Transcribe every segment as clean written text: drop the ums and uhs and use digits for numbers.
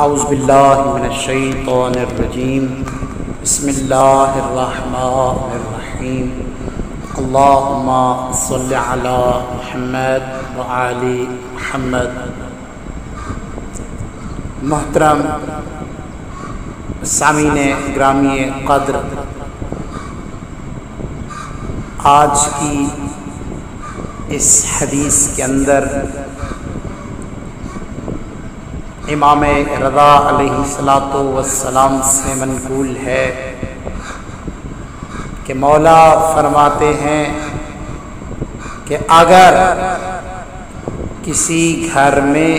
اعوذ باللہ من الشیطان الرجیم بسم اللہ الرحمن الرحیم اللہم صل علی محمد وآل محمد۔ محترم سامعین گرامی قدر، آج کی اس حدیث کے اندر امام رضا علیہ السلام سے منقول ہے کہ مولا فرماتے ہیں کہ اگر کسی گھر میں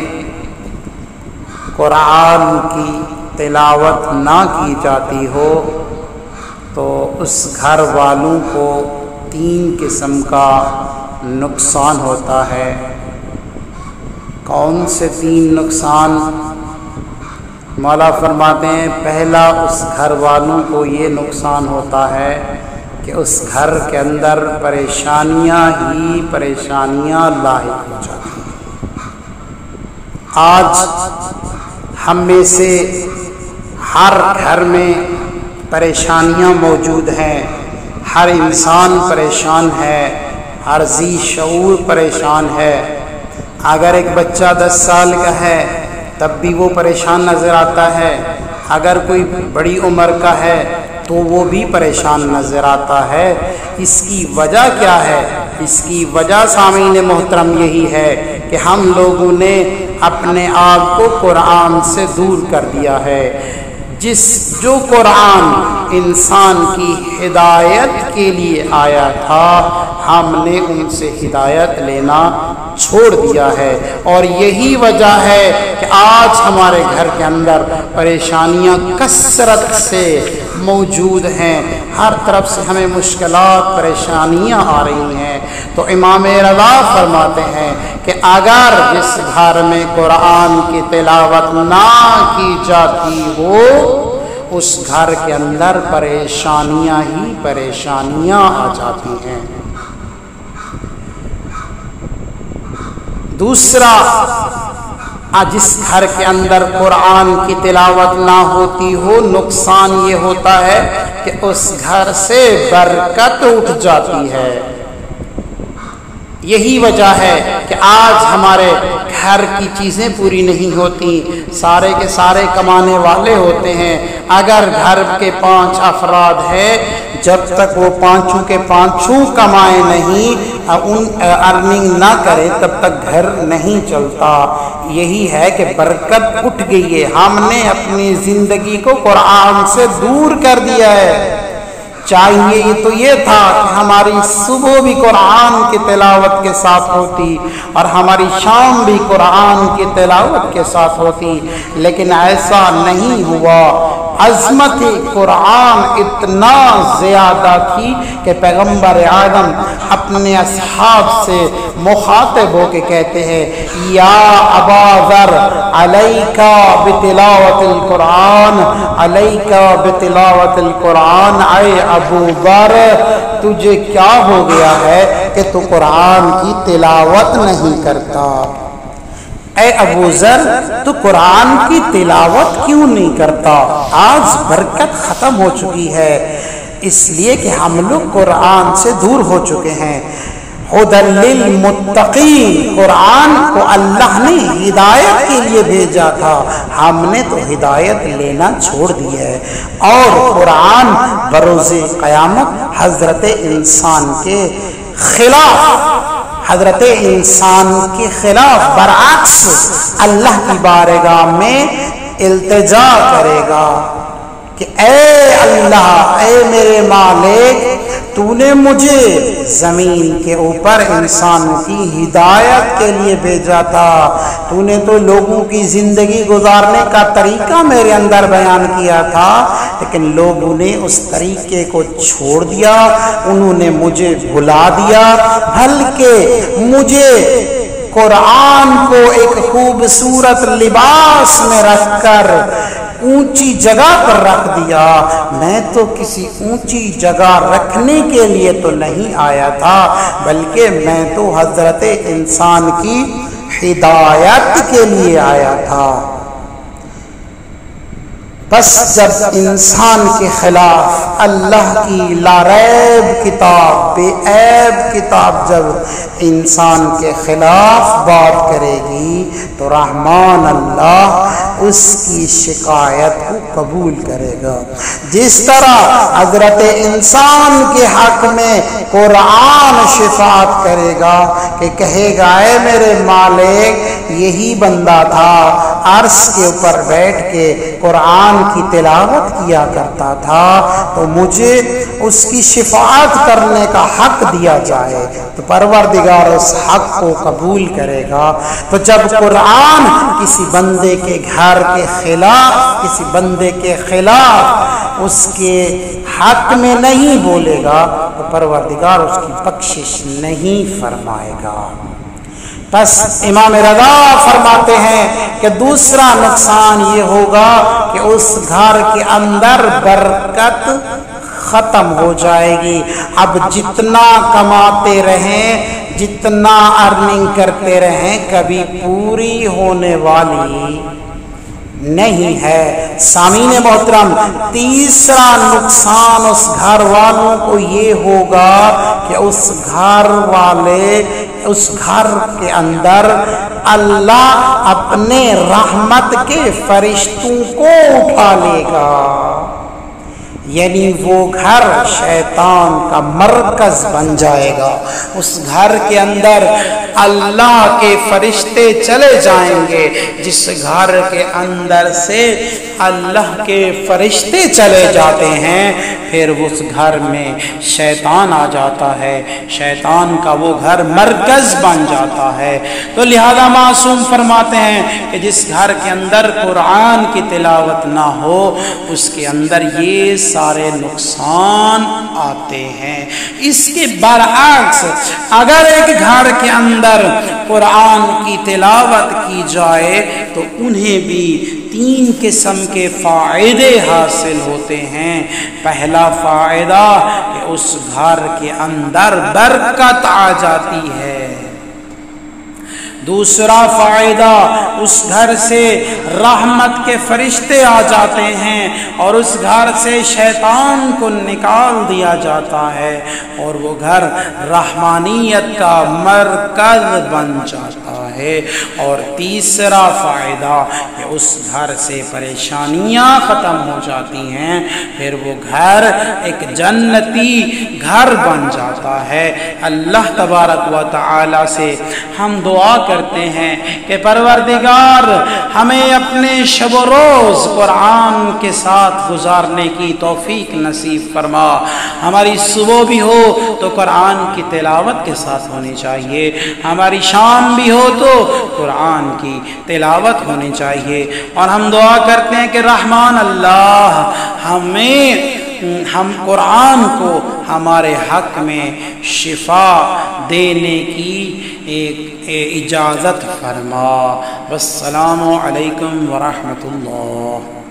قرآن کی تلاوت نہ کی جاتی ہو تو اس گھر والوں کو 3 قسم کا نقصان ہوتا ہے۔ کون سے 3 نقصان؟ مولا فرماتے ہیں پہلا، اس گھر والوں کو یہ نقصان ہوتا ہے کہ اس گھر کے اندر پریشانیاں ہی پریشانیاں لاحق ہو جاتی ہیں۔ آج ہم میں سے ہر گھر میں پریشانیاں موجود ہیں، ہر انسان پریشان ہے، ہر ذی شعور پریشان ہے۔ اگر ایک بچہ 10 سال کا ہے تب بھی وہ پریشان نظر آتا ہے، اگر کوئی بڑی عمر کا ہے تو وہ بھی پریشان نظر آتا ہے۔ اس کی وجہ کیا ہے؟ اس کی وجہ سامعین محترم یہی ہے کہ ہم لوگوں نے اپنے آپ کو قرآن سے دور کر دیا ہے۔ جو قرآن انسان کی ہدایت کے لیے آیا تھا، ہم نے ان سے ہدایت لینا چھوڑ دیا ہے، اور یہی وجہ ہے کہ آج ہمارے گھر کے اندر پریشانیاں کثرت سے موجود ہیں، ہر طرف سے ہمیں مشکلات پریشانیاں آ رہی ہیں۔ تو امام رضا فرماتے ہیں کہ اگر جس گھر میں قرآن کی تلاوت نہ کی جاتی ہو اس گھر کے اندر پریشانیاں ہی پریشانیاں آ جاتی ہیں۔ دوسرا، جس گھر کے اندر قرآن کی تلاوت نہ ہوتی ہو نقصان یہ ہوتا ہے کہ اس گھر سے برکت اٹھ جاتی ہے۔ یہی وجہ ہے کہ آج ہمارے گھر کی چیزیں پوری نہیں ہوتی، سارے کے سارے کمانے والے ہوتے ہیں، اگر گھر کے 5 افراد ہیں، جب تک وہ 5 کے 5 کمائے نہیں، ارننگ نہ کرے تب تک گھر نہیں چلتا۔ یہی ہے کہ برکت اٹھ گئی ہے، ہم نے اپنی زندگی کو قرآن سے دور کر دیا ہے۔ چاہیے تو یہ تھا کہ ہماری صبح بھی قرآن کی تلاوت کے ساتھ ہوتی اور ہماری شام بھی قرآن کی تلاوت کے ساتھ ہوتی، لیکن ایسا نہیں ہوا۔ عظمت قرآن اتنا زیادہ تھی کہ پیغمبر اعظم اپنے اصحاب سے مخاطب ہو کے کہتے ہیں، یا ابا ذر علیکا بتلاوت القرآن، علیکا بتلاوت القرآن، اے ابو ذر تجھے کیا ہو گیا ہے کہ تو قرآن کی تلاوت نہیں کرتا؟ اے ابو ذر تو قرآن کی تلاوت کیوں نہیں کرتا؟ آج برکت ختم ہو چکی ہے، اس لیے کہ ہم لوگ قرآن سے دور ہو چکے ہیں۔ ھدی للمتقین، قرآن کو اللہ نے ہدایت کے لیے بھیجا تھا، ہم نے تو ہدایت لینا چھوڑ دی ہے، اور قرآن بروز قیامت حضرت انسان کے خلاف، حضرت انسان کے خلاف برعکس اللہ کی بارگاہ میں التجا کرے گا کہ اے اللہ، اے میرے مالک، تو نے مجھے زمین کے اوپر انسانوں کی ہدایت کے لیے بھیجا تھا، تو نے تو لوگوں کی زندگی گزارنے کا طریقہ میرے اندر بیان کیا تھا، لیکن لوگوں نے اس طریقے کو چھوڑ دیا، انہوں نے مجھے بھلا دیا، بلکہ مجھے قرآن کو ایک خوبصورت لباس میں رکھ کر اونچی جگہ پر رکھ دیا۔ میں تو کسی اونچی جگہ رکھنے کے لیے تو نہیں آیا تھا، بلکہ میں تو حضرت انسان کی ہدایت کے لیے آیا تھا۔ بس جب انسان کے خلاف اللہ کی لاریب کتاب، بے عیب کتاب جب انسان کے خلاف بات کرے گی تو رحمان اللہ اس کی شکایت کو قبول کرے گا۔ جس طرح حضرت انسان کے حق میں قرآن شفاعت کرے گا کہ کہے گا اے میرے مالک یہی بندہ تھا عرش کے اوپر بیٹھ کے قرآن کی تلاوت کیا کرتا تھا، تو مجھے اس کی شفاعت کرنے کا حق دیا جائے، تو پروردگار اس حق کو قبول کرے گا۔ تو جب قرآن کسی بندے کے گھر کے خلاف، کسی بندے کے خلاف اس کے حق میں نہیں بولے گا تو پروردگار اس کی بخشش نہیں فرمائے گا۔ بس امام رضا فرماتے ہیں کہ دوسرا نقصان یہ ہوگا کہ اس گھر کے اندر برکت ختم ہو جائے گی۔ اب جتنا کماتے رہیں، جتنا ارننگ کرتے رہیں، کبھی پوری ہونے والی نہیں ہے۔ سامعین محترم، تیسرا نقصان اس گھر والوں کو یہ ہوگا کہ اس گھر کے اندر اللہ اپنے رحمت کے فرشتوں کو اٹھا لے گا، یعنی وہ گھر شیطان کا مرکز بن جائے گا۔ اس گھر کے اندر اللہ کے فرشتے چلے جائیں گے۔ جس گھر کے اندر سے اللہ کے فرشتے چلے جاتے ہیں پھر اس گھر میں شیطان آ جاتا ہے، شیطان کا وہ گھر مرکز بن جاتا ہے۔ تو لہذا معصوم فرماتے ہیں کہ جس گھر کے اندر قرآن کی تلاوت نہ ہو اس کے اندر یہ سارے نقصان آتے ہیں۔ اس کے برعکس اگر ایک گھر کے اندر قرآن کی تلاوت کی جائے تو انہیں بھی 3 قسم کے فائدے حاصل ہوتے ہیں۔ پہلا فائدہ کہ اس گھر کے اندر برکت آ جاتی ہے۔ دوسرا فائدہ اس گھر سے رحمت کے فرشتے آ جاتے ہیں اور اس گھر سے شیطان کو نکال دیا جاتا ہے اور وہ گھر رحمانیت کا مرکز بن جاتا ہے۔ اور تیسرا فائدہ کہ اس گھر سے پریشانیاں ختم ہو جاتی ہیں، پھر وہ گھر ایک جنتی گھر بن جاتا ہے۔ اللہ تبارک و تعالی سے ہم دعا کرتے ہیں کہ پروردگار ہمیں اپنے شب و روز قرآن کے ساتھ گزارنے کی توفیق نصیب فرما۔ ہماری صبح بھی ہو تو قرآن کی تلاوت کے ساتھ ہونی چاہیے، ہماری شام بھی ہو تو قرآن کی تلاوت ہونی چاہیے، اور ہم دعا کرتے ہیں کہ رحمان اللہ ہم قرآن کو ہمارے حق میں شفا دینے کی ایک اجازت فرما۔ والسلام علیکم ورحمۃ اللہ۔